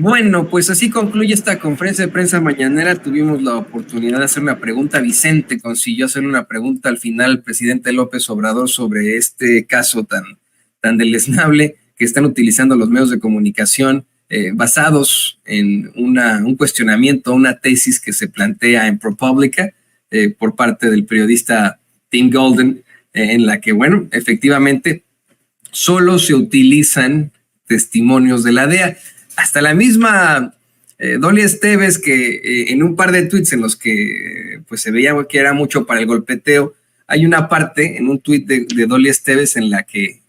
Bueno, pues así concluye esta conferencia de prensa mañanera. Tuvimos la oportunidad de hacer una pregunta. Vicente consiguió hacer una pregunta al final al presidente López Obrador sobre este caso tan deleznable que están utilizando los medios de comunicación basados en un cuestionamiento, una tesis que se plantea en ProPublica por parte del periodista Tim Golden, en la que, bueno, efectivamente solo se utilizan testimonios de la DEA. Hasta la misma Dolly Esteves, que en un par de tweets en los que pues se veía que era mucho para el golpeteo, hay una parte en un tweet de Dolly Esteves en la que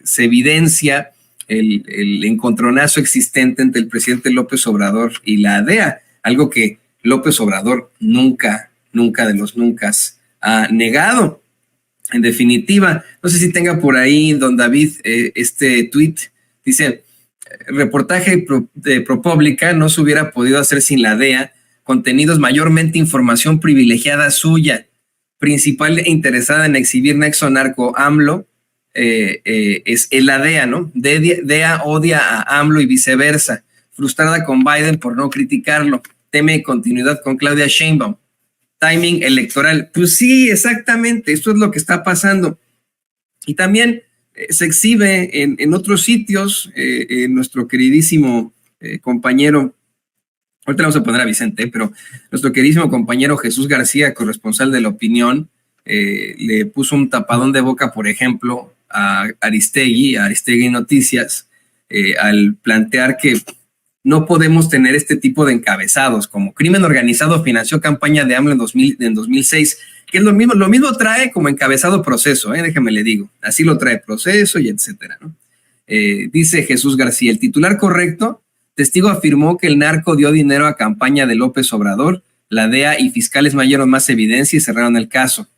se evidencia el encontronazo existente entre el presidente López Obrador y la DEA, algo que López Obrador nunca de los nunca ha negado. En definitiva, no sé si tenga por ahí, don David, este tweet, dice: reportaje de ProPublica no se hubiera podido hacer sin la DEA, contenidos mayormente información privilegiada suya, principal e interesada en exhibir nexo narco AMLO, es la DEA, ¿no? DEA odia a AMLO y viceversa, frustrada con Biden por no criticarlo, teme continuidad con Claudia Sheinbaum, timing electoral. Pues sí, exactamente, esto es lo que está pasando. Y también se exhibe en otros sitios, nuestro queridísimo compañero, ahorita le vamos a poner a Vicente, pero nuestro queridísimo compañero Jesús García, corresponsal de La Opinión, le puso un tapadón de boca, por ejemplo, a Aristegui Noticias, al plantear que no podemos tener este tipo de encabezados, como crimen organizado financió campaña de AMLO en 2006, que es lo mismo trae como encabezado Proceso, déjeme le digo, así lo trae Proceso y etcétera, ¿no? Dice Jesús García, el titular correcto: testigo afirmó que el narco dio dinero a campaña de López Obrador, la DEA y fiscales mayores más evidencia y cerraron el caso.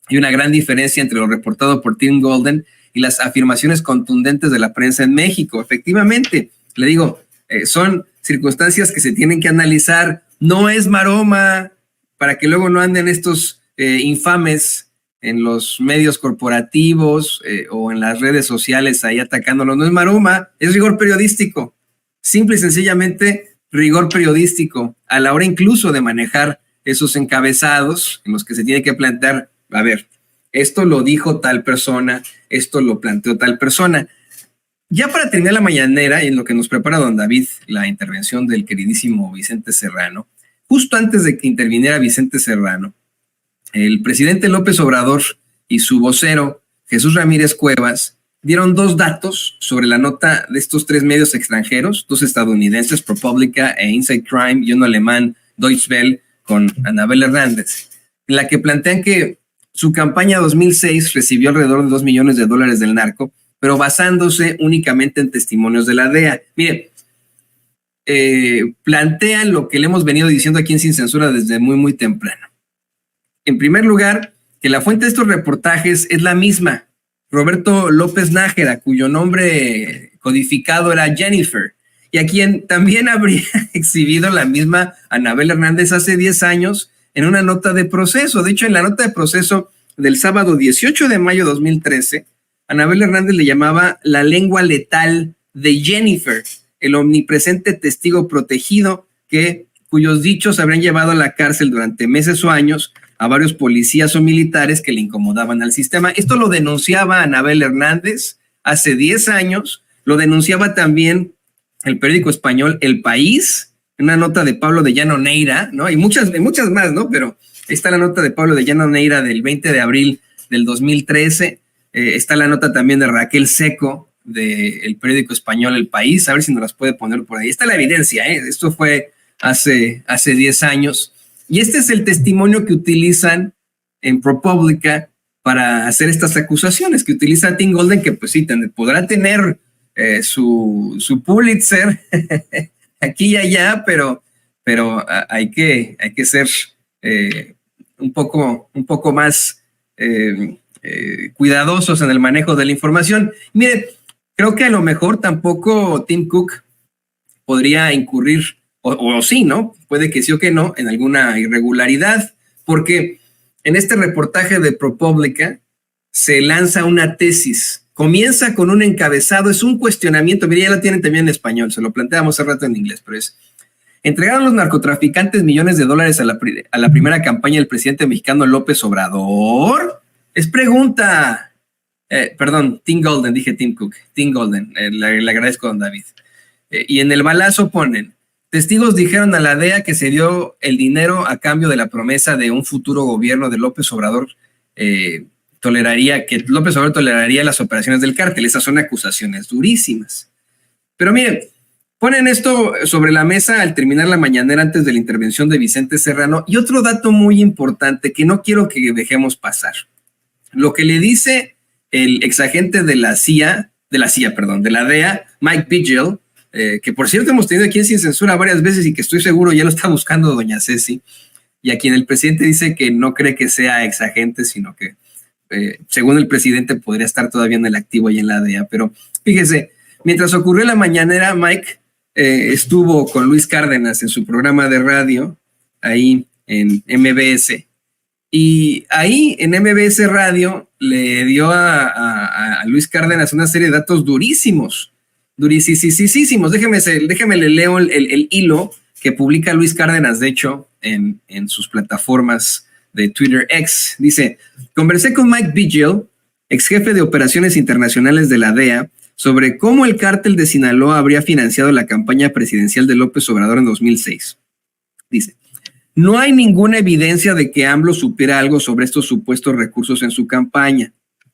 Hay una gran diferencia entre lo reportado por Tim Golden y las afirmaciones contundentes de la prensa en México. Efectivamente, le digo, son circunstancias que se tienen que analizar, no es maroma, para que luego no anden estos infames en los medios corporativos o en las redes sociales ahí atacándolos. No es maroma, es rigor periodístico, simple y sencillamente rigor periodístico, a la hora incluso de manejar esos encabezados en los que se tiene que plantear, a ver, esto lo dijo tal persona, esto lo planteó tal persona. Ya para terminar la mañanera, en lo que nos prepara don David, la intervención del queridísimo Vicente Serrano, justo antes de que interviniera Vicente Serrano, el presidente López Obrador y su vocero, Jesús Ramírez Cuevas, dieron dos datos sobre la nota de estos tres medios extranjeros, dos estadounidenses, ProPublica e Inside Crime, y uno alemán, Deutsche Welle, con Anabel Hernández, en la que plantean que su campaña 2006 recibió alrededor de $2 millones del narco, pero basándose únicamente en testimonios de la DEA. Mire, plantean lo que le hemos venido diciendo aquí en Sin Censura desde muy temprano. En primer lugar, que la fuente de estos reportajes es la misma, Roberto López Nájera, cuyo nombre codificado era Jennifer, y a quien también habría exhibido la misma Anabel Hernández hace 10 años en una nota de Proceso. De hecho, en la nota de Proceso del sábado 18 de mayo de 2013, Anabel Hernández le llamaba la lengua letal de Jennifer, el omnipresente testigo protegido cuyos dichos habrían llevado a la cárcel durante meses o años a varios policías o militares que le incomodaban al sistema. Esto lo denunciaba Anabel Hernández hace 10 años, lo denunciaba también el periódico español El País, en una nota de Pablo de Llano Neira, ¿no? Y muchas más, ¿no? Pero está la nota de Pablo de Llano Neira del 20 de abril del 2013, está la nota también de Raquel Seco del periódico español El País, a ver si nos las puede poner por ahí. Está la evidencia, esto fue hace 10 años. Y este es el testimonio que utilizan en ProPublica para hacer estas acusaciones, que utiliza Tim Golden, que pues sí, podrá tener su Pulitzer aquí y allá, pero hay que ser un poco más cuidadosos en el manejo de la información. Mire, creo que a lo mejor tampoco Tim Cook podría incurrir, o sí, ¿no? Puede que sí o que no, en alguna irregularidad, porque en este reportaje de ProPublica se lanza una tesis Comienza con un encabezado, es un cuestionamiento, mire, ya lo tienen también en español, se lo planteamos hace rato en inglés, pero es: ¿entregaron los narcotraficantes millones de dólares a la primera campaña del presidente mexicano López Obrador? Es pregunta. Perdón, Tim Golden, dije Tim Cook. Tim Golden, le agradezco a don David. Y en el balazo ponen: testigos dijeron a la DEA que se dio el dinero a cambio de la promesa de un futuro gobierno de López Obrador, López Obrador toleraría las operaciones del cártel. Esas son acusaciones durísimas. Pero miren, ponen esto sobre la mesa al terminar la mañanera antes de la intervención de Vicente Serrano. Y otro dato muy importante que no quiero que dejemos pasar. Lo que le dice el exagente de la DEA, Mike Vigil, que por cierto hemos tenido aquí en Sin Censura varias veces y que estoy seguro ya lo está buscando doña Ceci, y a quien el presidente dice que no cree que sea exagente, sino que según el presidente podría estar todavía en el activo y en la DEA. Pero fíjese, mientras ocurrió la mañanera, Mike estuvo con Luis Cárdenas en su programa de radio, ahí en MBS, y ahí en MBS Radio le dio a Luis Cárdenas una serie de datos durísimos. Déjeme le leo el hilo que publica Luis Cárdenas, de hecho, en sus plataformas de Twitter X. Dice: conversé con Mike Vigil, ex jefe de operaciones internacionales de la DEA, sobre cómo el cártel de Sinaloa habría financiado la campaña presidencial de López Obrador en 2006. Dice: no hay ninguna evidencia de que AMLO supiera algo sobre estos supuestos recursos en su campaña.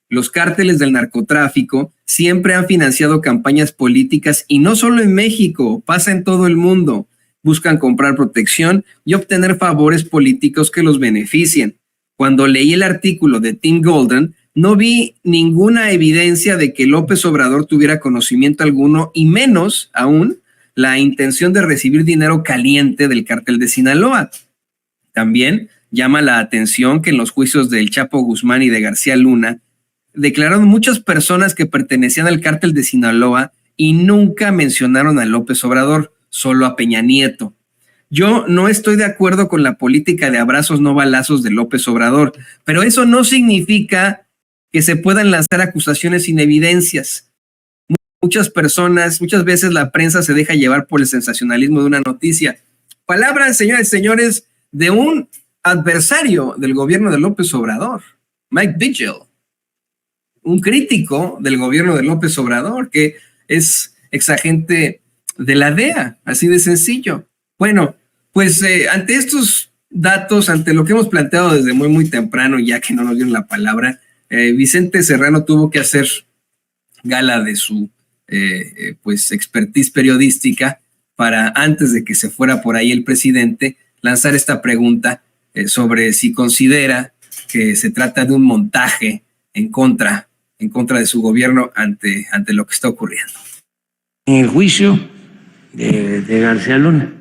Los cárteles del narcotráfico siempre han financiado campañas políticas, y no solo en México, pasa en todo el mundo. Buscan comprar protección y obtener favores políticos que los beneficien. Cuando leí el artículo de Tim Golden, no vi ninguna evidencia de que López Obrador tuviera conocimiento alguno, y menos aún la intención de recibir dinero caliente del cártel de Sinaloa. También llama la atención que en los juicios del Chapo Guzmán y de García Luna declararon muchas personas que pertenecían al cártel de Sinaloa y nunca mencionaron a López Obrador, solo a Peña Nieto. Yo no estoy de acuerdo con la política de abrazos no balazos de López Obrador, pero eso no significa que se puedan lanzar acusaciones sin evidencias. Muchas veces la prensa se deja llevar por el sensacionalismo de una noticia. Palabras, señores y señores, de un adversario del gobierno de López Obrador, Mike Vigil, un crítico del gobierno de López Obrador, que es exagente de la DEA, así de sencillo. Bueno, pues ante estos datos, ante lo que hemos planteado desde muy temprano, ya que no nos dieron la palabra, Vicente Serrano tuvo que hacer gala de su pues expertise periodística para, antes de que se fuera por ahí el presidente, lanzar esta pregunta sobre si considera que se trata de un montaje en contra de su gobierno ante lo que está ocurriendo. En el juicio de García Luna.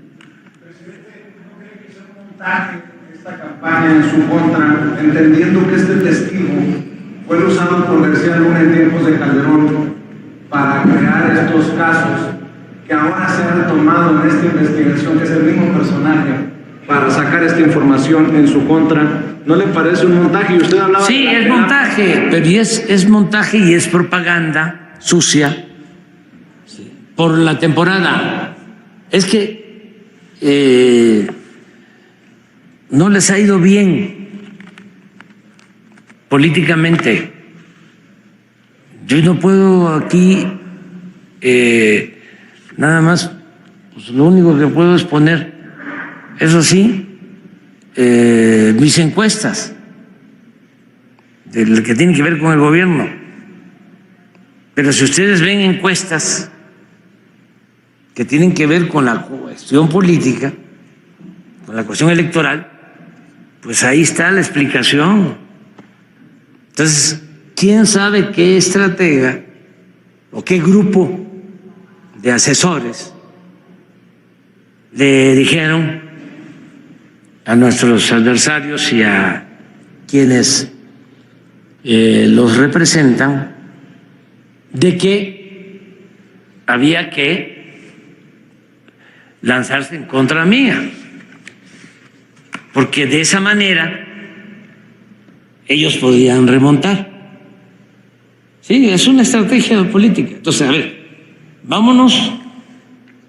Presidente, ¿no cree que sea un montaje esta campaña en su contra, entendiendo que este testigo fue usado por García Luna en tiempos de Calderón para crear estos casos que ahora se han tomado en esta investigación, que es el mismo personaje, para sacar esta información en su contra? ¿No le parece un montaje? Y usted hablaba... Sí, es montaje, pero es montaje y es propaganda sucia por la temporada. Es que no les ha ido bien políticamente. Yo no puedo aquí nada más, pues lo único que puedo es poner, eso sí, mis encuestas del que tiene que ver con el gobierno. Pero si ustedes ven encuestas que tienen que ver con la cuestión política, con la cuestión electoral, pues ahí está la explicación. Entonces, ¿quién sabe qué estratega o qué grupo de asesores le dijeron a nuestros adversarios y a quienes los representan de que había que lanzarse en contra mía, porque de esa manera ellos podían remontar? Sí, es una estrategia política. Entonces, a ver, vámonos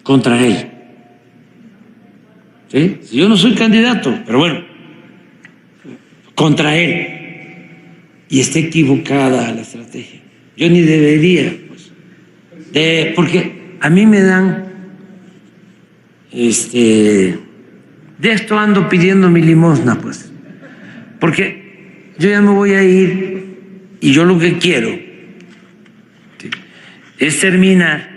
contra él. ¿Sí? Si yo no soy candidato, pero bueno, contra él. Y está equivocada la estrategia. Yo ni debería, pues, porque a mí me dan, de esto ando pidiendo mi limosna, pues, porque yo ya me voy a ir y yo lo que quiero, ¿sí?, es terminar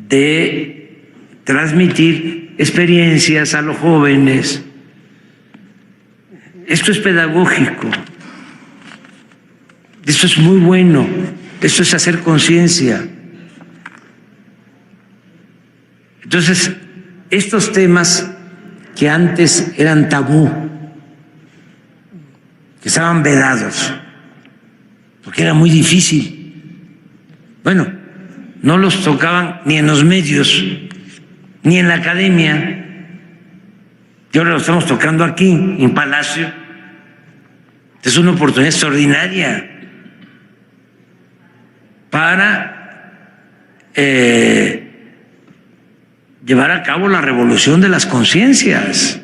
de transmitir experiencias a los jóvenes. Esto es pedagógico, esto es muy bueno, esto es hacer conciencia. Entonces, estos temas que antes eran tabú, que estaban vedados, porque era muy difícil, bueno, no los tocaban ni en los medios, ni en la academia, y ahora lo estamos tocando aquí, en Palacio. Es una oportunidad extraordinaria para llevar a cabo la revolución de las conciencias.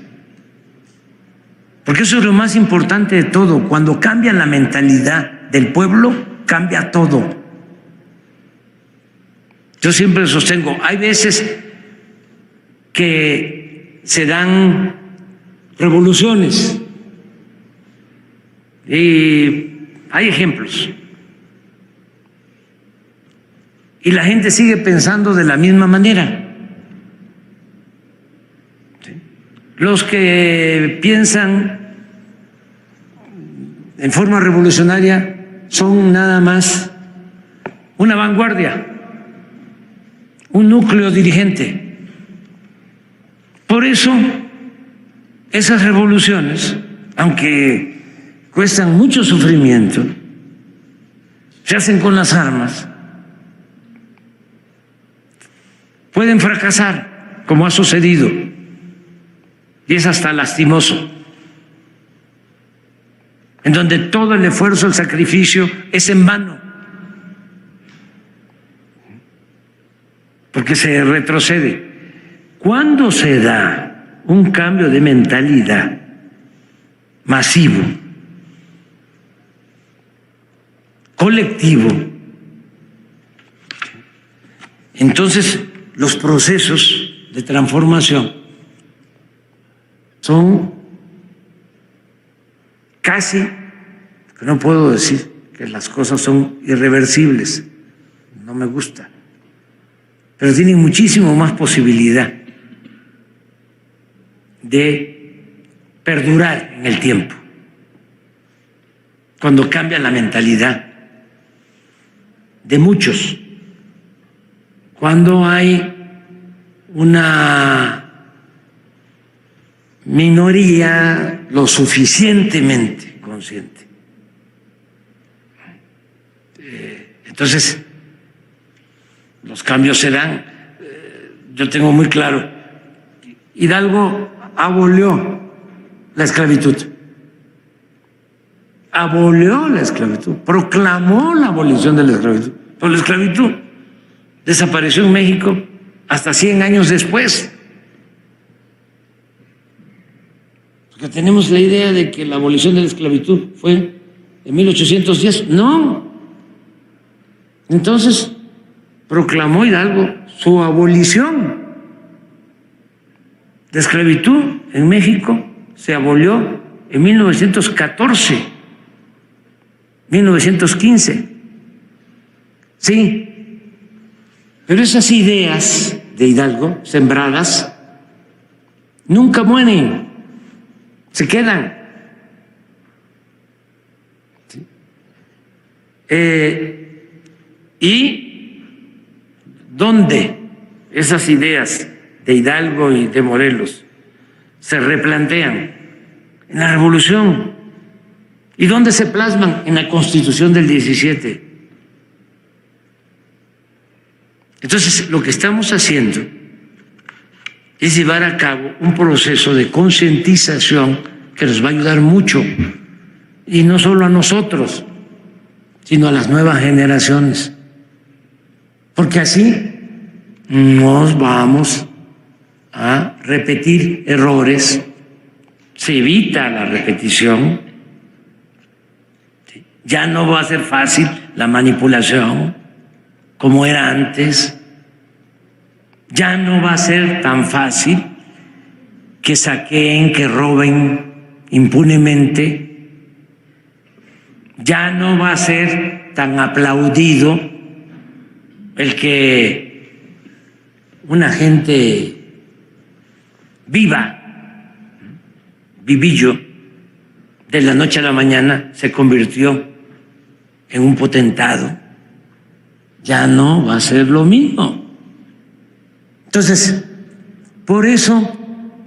Porque eso es lo más importante de todo. Cuando cambia la mentalidad del pueblo, cambia todo. Yo siempre sostengo, hay veces que se dan revoluciones y hay ejemplos. Y la gente sigue pensando de la misma manera. ¿Sí? Los que piensan en forma revolucionaria son nada más una vanguardia, un núcleo dirigente. Por eso, esas revoluciones, aunque cuestan mucho sufrimiento, se hacen con las armas, pueden fracasar, como ha sucedido, y es hasta lastimoso, en donde todo el esfuerzo, el sacrificio es en vano, porque se retrocede. ¿Cuándo se da un cambio de mentalidad masivo, colectivo? Entonces, los procesos de transformación son casi, no puedo decir que las cosas son irreversibles, no me gusta, pero tienen muchísimo más posibilidad de perdurar en el tiempo, cuando cambia la mentalidad de muchos, cuando hay una minoría lo suficientemente consciente. Entonces, los cambios se dan. Yo tengo muy claro, Hidalgo abolió la esclavitud, proclamó la abolición de la esclavitud, pero la esclavitud desapareció en México hasta 100 años después, porque tenemos la idea de que la abolición de la esclavitud fue en 1810, no. Entonces proclamó Hidalgo su abolición. La esclavitud en México se abolió en 1914, 1915. Sí, pero esas ideas de Hidalgo sembradas nunca mueren, se quedan. ¿Sí? Y ¿dónde esas ideas de Hidalgo y de Morelos se replantean? En la Revolución. ¿Y dónde se plasman? En la Constitución del 17. Entonces, lo que estamos haciendo es llevar a cabo un proceso de concientización que nos va a ayudar mucho, y no solo a nosotros, sino a las nuevas generaciones. Porque así nos vamos a repetir errores, se evita la repetición, ya no va a ser fácil la manipulación como era antes, ya no va a ser tan fácil que saqueen, que roben impunemente, ya no va a ser tan aplaudido el que una gente vivillo, de la noche a la mañana se convirtió en un potentado. Ya no va a ser lo mismo. Entonces, por eso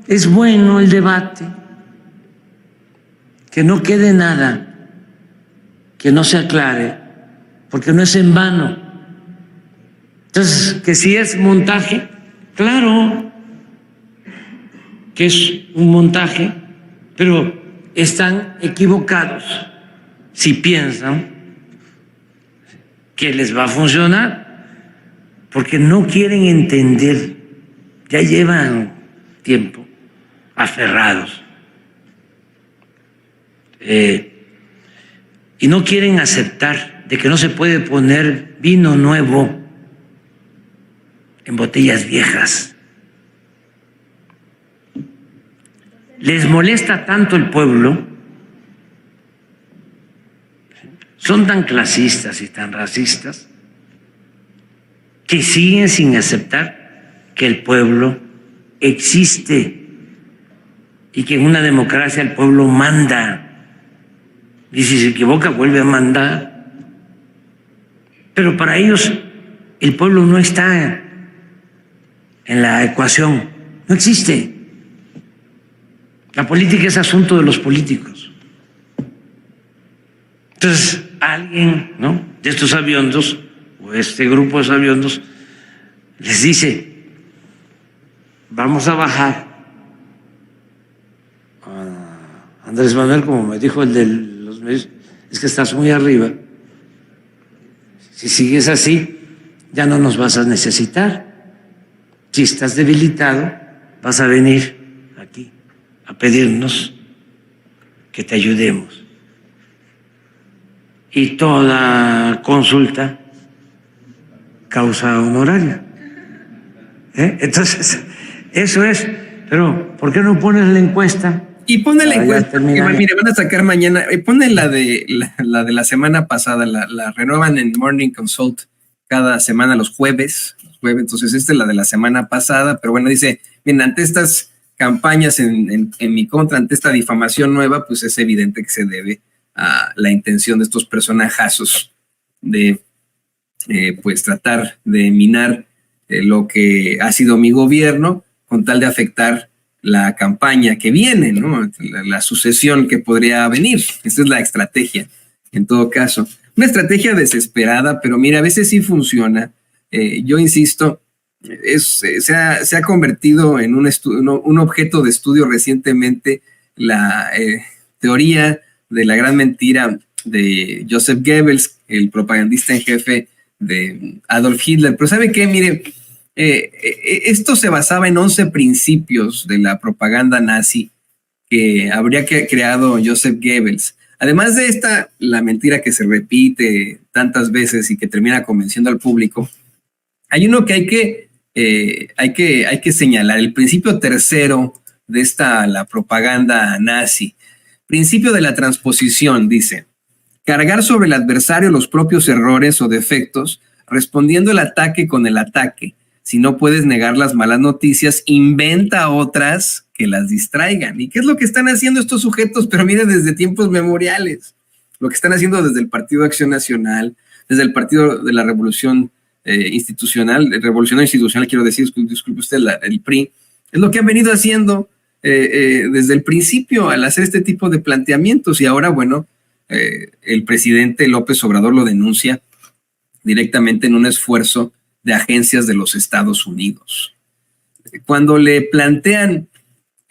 es bueno el debate, que no quede nada, que no se aclare, porque no es en vano. Entonces, que si es montaje, claro que es un montaje, pero están equivocados si piensan que les va a funcionar, porque no quieren entender, ya llevan tiempo aferrados y no quieren aceptar de que no se puede poner vino nuevo en botellas viejas. Les molesta tanto el pueblo, son tan clasistas y tan racistas, que siguen sin aceptar que el pueblo existe y que en una democracia el pueblo manda, y si se equivoca vuelve a mandar. Pero para ellos el pueblo no está en la ecuación, no existe. La política es asunto de los políticos. Entonces, alguien, ¿no?, de estos sabiondos, o este grupo de sabiondos, les dice: vamos a bajar a Andrés Manuel, como me dijo el de los medios, es que estás muy arriba. Si sigues así, ya no nos vas a necesitar. Si estás debilitado, vas a venir aquí a pedirnos que te ayudemos. Y toda consulta causa honoraria. Entonces, eso es. Pero, ¿por qué no pones la encuesta? Y pone la encuesta. Mire, van a sacar mañana. Pone la de la semana pasada. La renuevan en Morning Consult cada semana los jueves. Entonces, esta es la de la semana pasada. Pero bueno, dice: bien, ante estas campañas en mi contra, ante esta difamación nueva, pues es evidente que se debe a la intención de estos personajazos de pues tratar de minar lo que ha sido mi gobierno con tal de afectar la campaña que viene, ¿no? La sucesión que podría venir. Esa es la estrategia, en todo caso. Una estrategia desesperada, pero mira, a veces sí funciona. Yo insisto, se ha convertido en un objeto de estudio recientemente la teoría de la gran mentira de Joseph Goebbels, el propagandista en jefe de Adolf Hitler. Pero ¿sabe qué? Mire, esto se basaba en 11 principios de la propaganda nazi que habría creado Joseph Goebbels. Además de esta, la mentira que se repite tantas veces y que termina convenciendo al público, hay uno que hay que señalar, el principio tercero de la propaganda nazi. Principio de la transposición, dice: cargar sobre el adversario los propios errores o defectos, respondiendo el ataque con el ataque. Si no puedes negar las malas noticias, inventa otras que las distraigan. ¿Y qué es lo que están haciendo estos sujetos? Pero mire, desde tiempos memoriales. Lo que están haciendo desde el Partido de Acción Nacional, desde el Partido de la Revolución Institucional, Revolucionario Institucional, quiero decir, disculpe usted, el PRI, es lo que han venido haciendo desde el principio al hacer este tipo de planteamientos. Y ahora, bueno, el presidente López Obrador lo denuncia directamente en un esfuerzo de agencias de los Estados Unidos. Cuando le plantean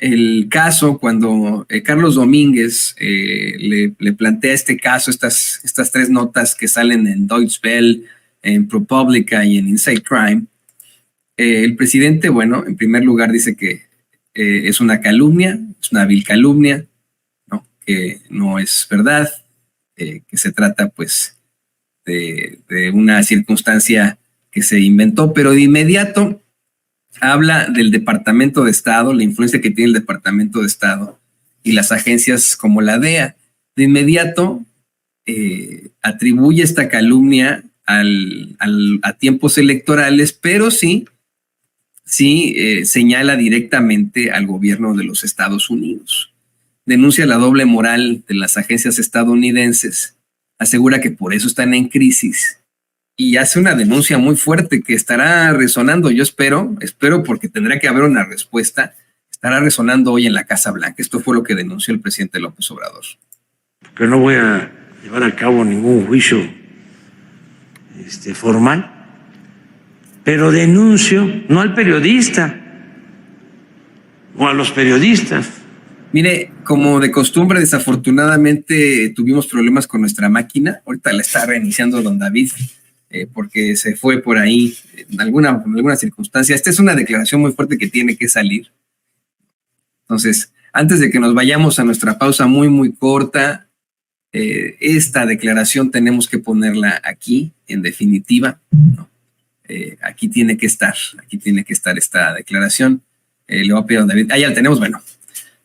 el caso cuando Carlos Domínguez le plantea este caso, estas 3 notas que salen en Deutsche Welle, en ProPublica y en Inside Crime. El presidente, bueno, en primer lugar dice que es una calumnia, es una vil calumnia, ¿no? Que no es verdad, que se trata pues de una circunstancia que se inventó, pero de inmediato habla del Departamento de Estado, la influencia que tiene el Departamento de Estado y las agencias como la DEA. De inmediato atribuye esta calumnia a tiempos electorales, pero sí señala directamente al gobierno de los Estados Unidos. Denuncia la doble moral de las agencias estadounidenses, asegura que por eso están en crisis y hace una denuncia muy fuerte que estará resonando, yo espero porque tendrá que haber una respuesta, estará resonando hoy en la Casa Blanca. Esto fue lo que denunció el presidente López Obrador. Que no voy a llevar a cabo ningún juicio formal, pero denuncio no al periodista o a los periodistas. Mire, como de costumbre, desafortunadamente tuvimos problemas con nuestra máquina. Ahorita la está reiniciando don David porque se fue por ahí en alguna circunstancia. Esta es una declaración muy fuerte que tiene que salir. Entonces, antes de que nos vayamos a nuestra pausa muy, muy corta, esta declaración tenemos que ponerla aquí, en definitiva, ¿no? Aquí tiene que estar esta declaración. Le voy a pedir a don David. Ya la tenemos, bueno.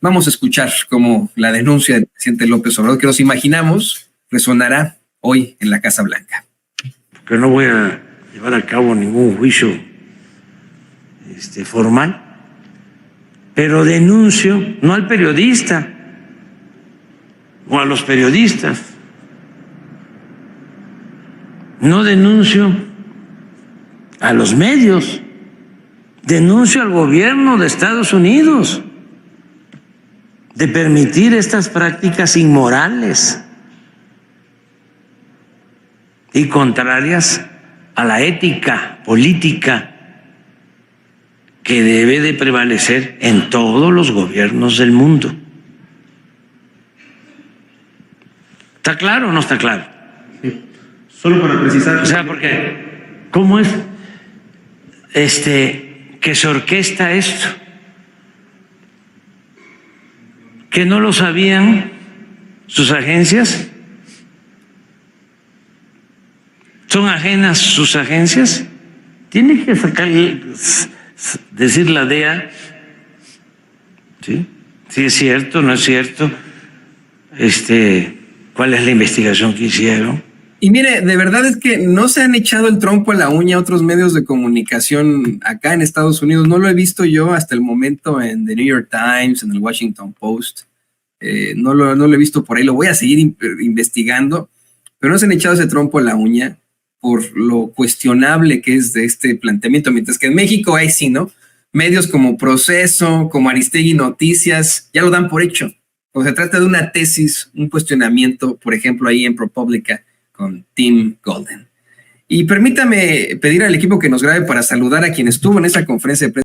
Vamos a escuchar cómo la denuncia del presidente López Obrador, que nos imaginamos, resonará hoy en la Casa Blanca. Que no voy a llevar a cabo ningún juicio formal, pero denuncio no al periodista o a los periodistas. No denuncio a los medios, denuncio al gobierno de Estados Unidos de permitir estas prácticas inmorales y contrarias a la ética política que debe de prevalecer en todos los gobiernos del mundo. ¿Está claro o no está claro? Sí. Solo para precisar. O sea, porque ¿cómo es que se orquesta esto? ¿Que no lo sabían sus agencias? ¿Son ajenas sus agencias? Tiene que decir la DEA, ¿sí? Si es cierto, no es cierto, cuál es la investigación que hicieron. Y mire, de verdad es que no se han echado el trompo a la uña a otros medios de comunicación acá en Estados Unidos. No lo he visto yo hasta el momento en The New York Times, en el Washington Post. No lo he visto por ahí. Lo voy a seguir investigando, pero no se han echado ese trompo a la uña por lo cuestionable que es de este planteamiento. Mientras que en México hay sí, ¿no? Medios como Proceso, como Aristegui Noticias, ya lo dan por hecho. Cuando se trata de una tesis, un cuestionamiento, por ejemplo, ahí en ProPublica, con Tim Golden. Y permítame pedir al equipo que nos grabe para saludar a quien estuvo en esa conferencia de prensa.